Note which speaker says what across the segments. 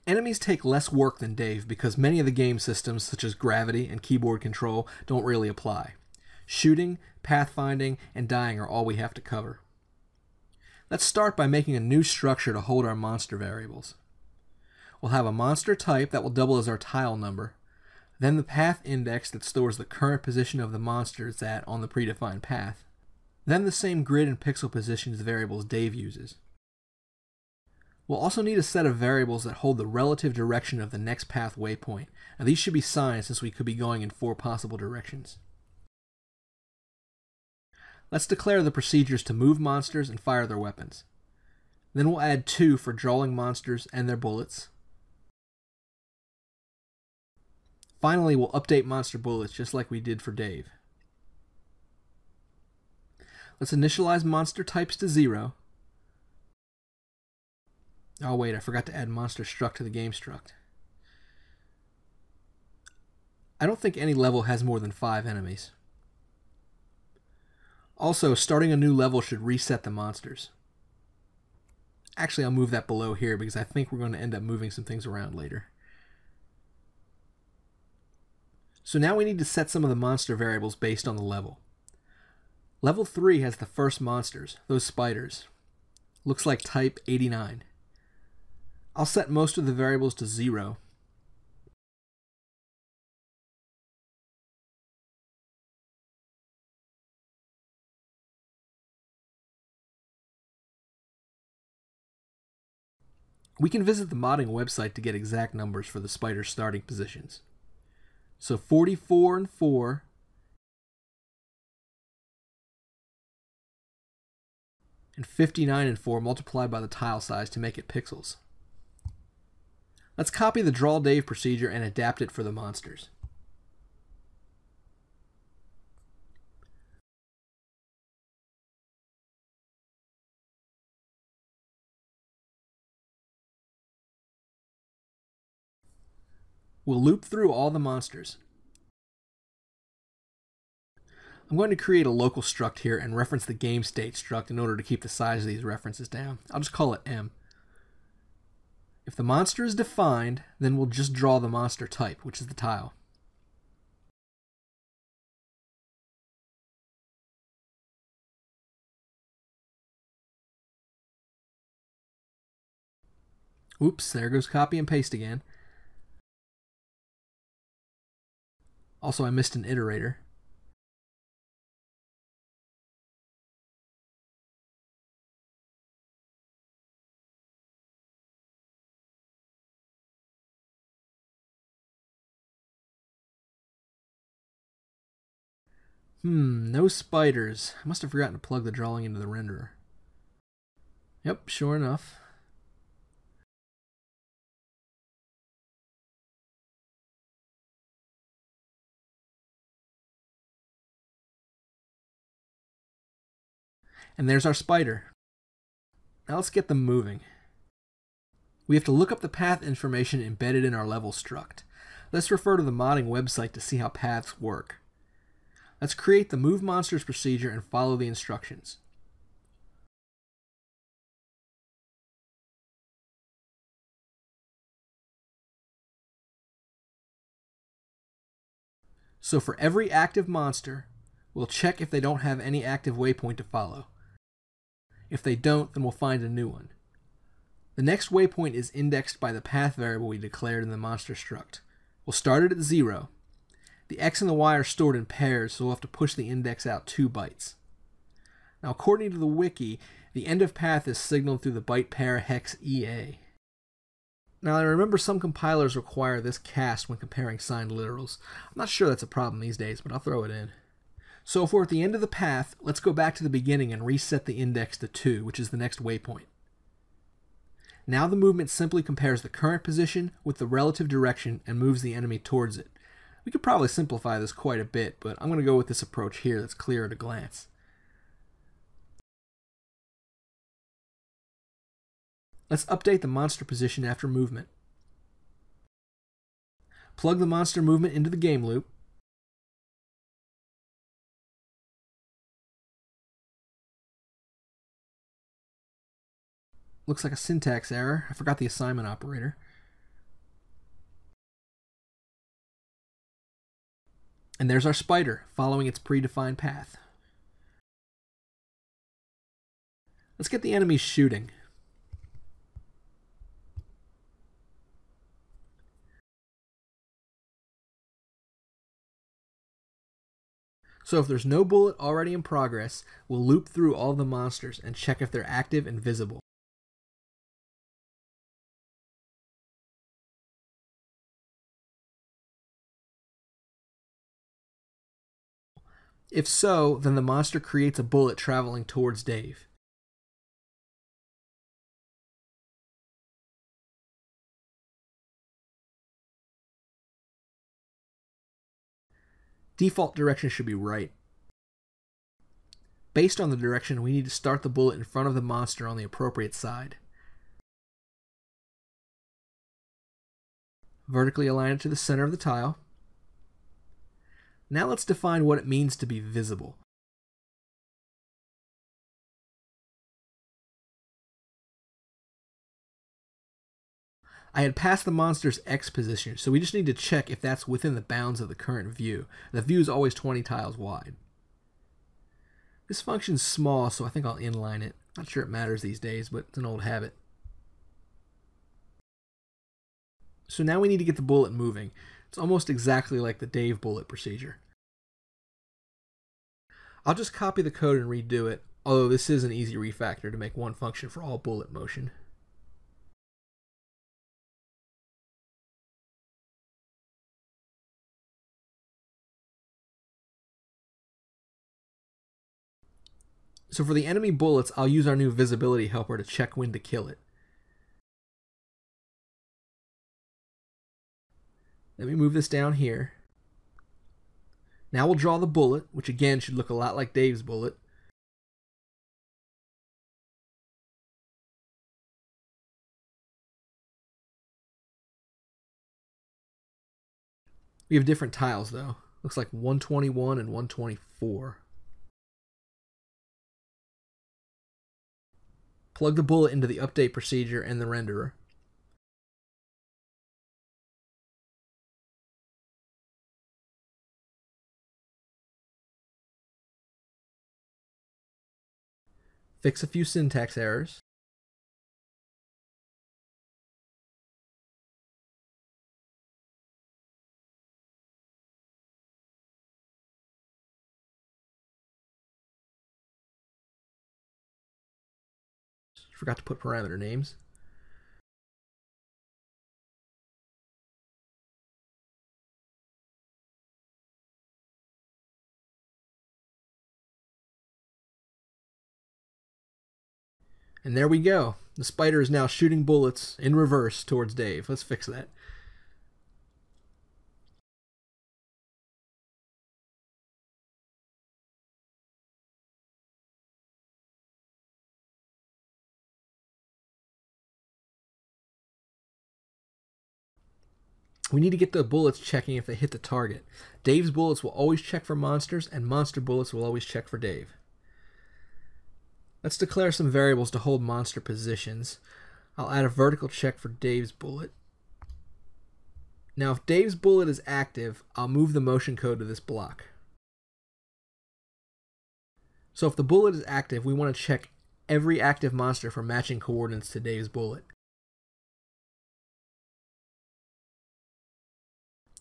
Speaker 1: Enemies take less work than Dave because many of the game systems, such as gravity and keyboard control, don't really apply. Shooting, pathfinding, and dying are all we have to cover. Let's start by making a new structure to hold our monster variables. We'll have a monster type that will double as our tile number, then the path index that stores the current position of the monster it's at on the predefined path, then the same grid and pixel positions variables Dave uses. We'll also need a set of variables that hold the relative direction of the next path waypoint. Now these should be signed since we could be going in 4 possible directions. Let's declare the procedures to move monsters and fire their weapons. Then we'll add 2 for drawing monsters and their bullets. Finally, we'll update monster bullets just like we did for Dave. Let's initialize monster types to 0. Oh wait, I forgot to add monster struct to the game struct. I don't think any level has more than 5 enemies. Also, starting a new level should reset the monsters. Actually, I'll move that below here because I think we're going to end up moving some things around later. So now we need to set some of the monster variables based on the level. Level 3 has the first monsters, those spiders. Looks like type 89. I'll set most of the variables to 0. We can visit the modding website to get exact numbers for the spider's starting positions. So 44 and 4 and 59 and 4 multiplied by the tile size to make it pixels. Let's copy the Draw Dave procedure and adapt it for the monsters. We'll loop through all the monsters. I'm going to create a local struct here and reference the game state struct in order to keep the size of these references down. I'll just call it M. If the monster is defined, then we'll just draw the monster type, which is the tile. Oops, there goes copy and paste again. Also, I missed an iterator. No spiders. I must have forgotten to plug the drawing into the renderer. Yep, sure enough. And there's our spider. Now let's get them moving. We have to look up the path information embedded in our level struct. Let's refer to the modding website to see how paths work. Let's create the Move Monsters procedure and follow the instructions. So for every active monster, we'll check if they don't have any active waypoint to follow. If they don't, then we'll find a new one. The next waypoint is indexed by the path variable we declared in the monster struct. We'll start it at 0. The X and the Y are stored in pairs, so we'll have to push the index out 2 bytes. Now, according to the wiki, the end of path is signaled through the byte pair hex EA. Now, I remember some compilers require this cast when comparing signed literals. I'm not sure that's a problem these days, but I'll throw it in. So if we're at the end of the path, let's go back to the beginning and reset the index to 2, which is the next waypoint. Now the movement simply compares the current position with the relative direction and moves the enemy towards it. We could probably simplify this quite a bit, but I'm going to go with this approach here that's clear at a glance. Let's update the monster position after movement. Plug the monster movement into the game loop. Looks like a syntax error. I forgot the assignment operator. And there's our spider, following its predefined path. Let's get the enemies shooting. So if there's no bullet already in progress, we'll loop through all the monsters and check if they're active and visible. If so, then the monster creates a bullet traveling towards Dave. Default direction should be right. Based on the direction, we need to start the bullet in front of the monster on the appropriate side. Vertically align it to the center of the tile. Now let's define what it means to be visible. I had passed the monster's X position, so we just need to check if that's within the bounds of the current view. The view is always 20 tiles wide. This function's small, so I think I'll inline it. Not sure it matters these days, but it's an old habit. So now we need to get the bullet moving. It's almost exactly like the Dave bullet procedure. I'll just copy the code and redo it, although this is an easy refactor to make one function for all bullet motion. So for the enemy bullets, I'll use our new visibility helper to check when to kill it. Let me move this down here. Now we'll draw the bullet, which again should look a lot like Dave's bullet. We have different tiles though. Looks like 121 and 124. Plug the bullet into the update procedure and the renderer. Fix a few syntax errors. Forgot to put parameter names. And there we go. The spider is now shooting bullets in reverse towards Dave. Let's fix that. We need to get the bullets checking if they hit the target. Dave's bullets will always check for monsters, and monster bullets will always check for Dave. Let's declare some variables to hold monster positions. I'll add a vertical check for Dave's bullet. Now if Dave's bullet is active, I'll move the motion code to this block. So if the bullet is active, we want to check every active monster for matching coordinates to Dave's bullet.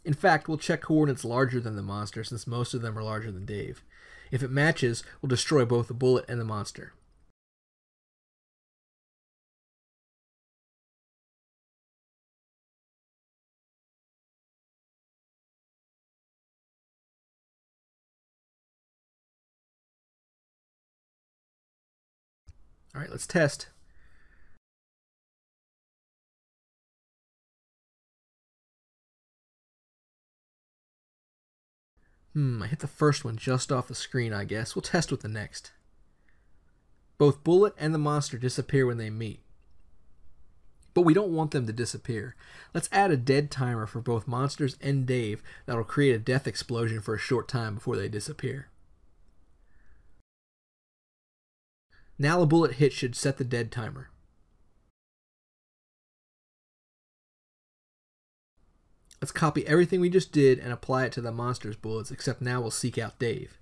Speaker 1: In fact, we'll check coordinates larger than the monster since most of them are larger than Dave. If it matches, we'll destroy both the bullet and the monster. All right, let's test. I hit the first one just off the screen, I guess. We'll test with the next. Both bullet and the monster disappear when they meet. But we don't want them to disappear. Let's add a dead timer for both monsters and Dave that'll create a death explosion for a short time before they disappear. Now a bullet hit should set the dead timer. Let's copy everything we just did and apply it to the monster's bullets, except now we'll seek out Dave.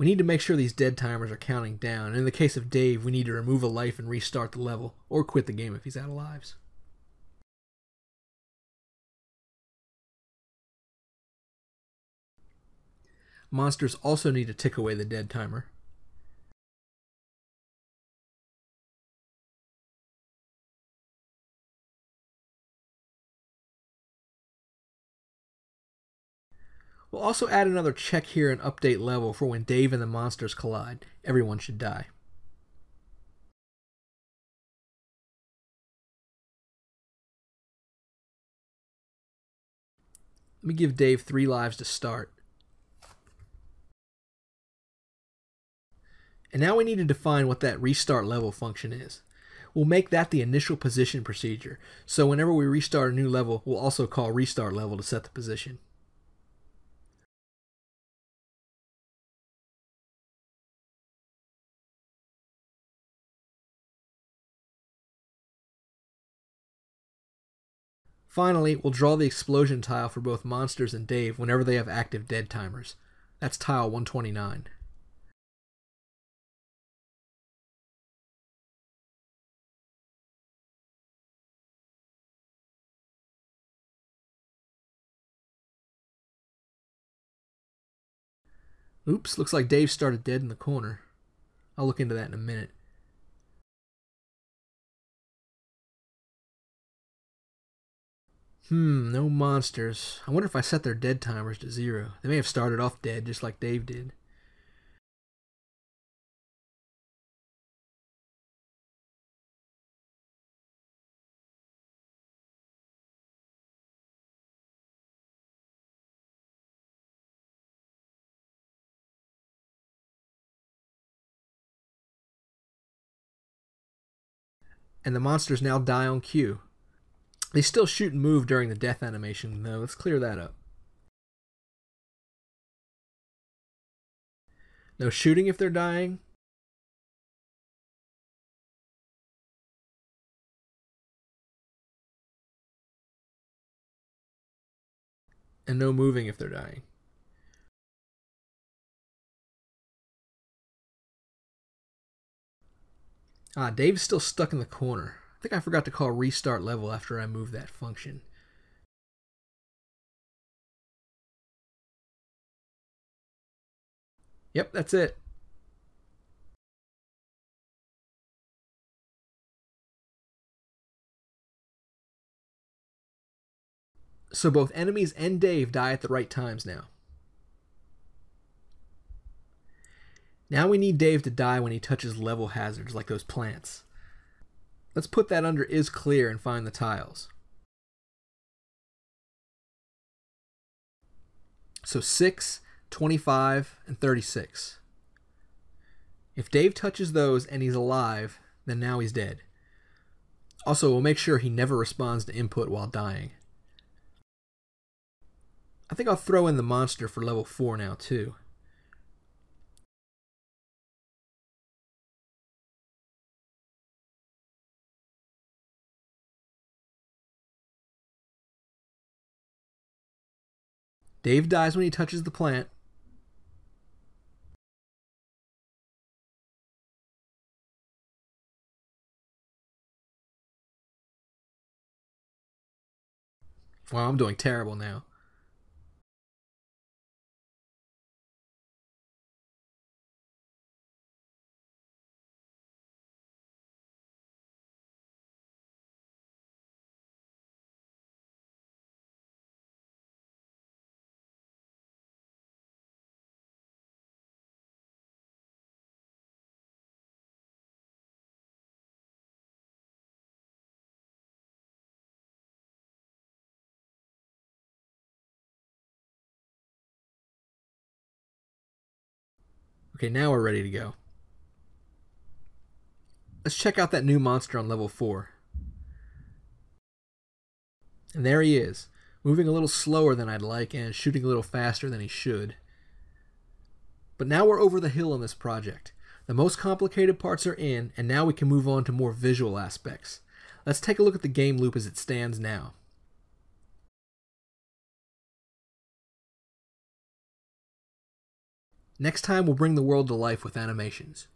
Speaker 1: We need to make sure these dead timers are counting down, and in the case of Dave, we need to remove a life and restart the level, or quit the game if he's out of lives. Monsters also need to tick away the dead timer. We'll also add another check here and update level for when Dave and the monsters collide. Everyone should die. Let me give Dave 3 lives to start. And now we need to define what that restart level function is. We'll make that the initial position procedure, so whenever we restart a new level, we'll also call restart level to set the position. Finally, we'll draw the explosion tile for both monsters and Dave whenever they have active dead timers. That's tile 129. Oops, looks like Dave started dead in the corner. I'll look into that in a minute. No monsters. I wonder if I set their dead timers to 0. They may have started off dead just like Dave did. And the monsters now die on cue. They still shoot and move during the death animation, though. Let's clear that up. No shooting if they're dying. And no moving if they're dying. Dave's still stuck in the corner. I think I forgot to call restart level after I moved that function. Yep, that's it. So both enemies and Dave die at the right times now. Now we need Dave to die when he touches level hazards like those plants. Let's put that under is clear and find the tiles. So 6, 25, and 36. If Dave touches those and he's alive, then now he's dead. Also, we'll make sure he never responds to input while dying. I think I'll throw in the monster for level 4 now too. Dave dies when he touches the plant. Well, I'm doing terrible now. Okay, now we're ready to go. Let's check out that new monster on level 4. And there he is, moving a little slower than I'd like and shooting a little faster than he should. But now we're over the hill on this project. The most complicated parts are in, and now we can move on to more visual aspects. Let's take a look at the game loop as it stands now. Next time we'll bring the world to life with animations.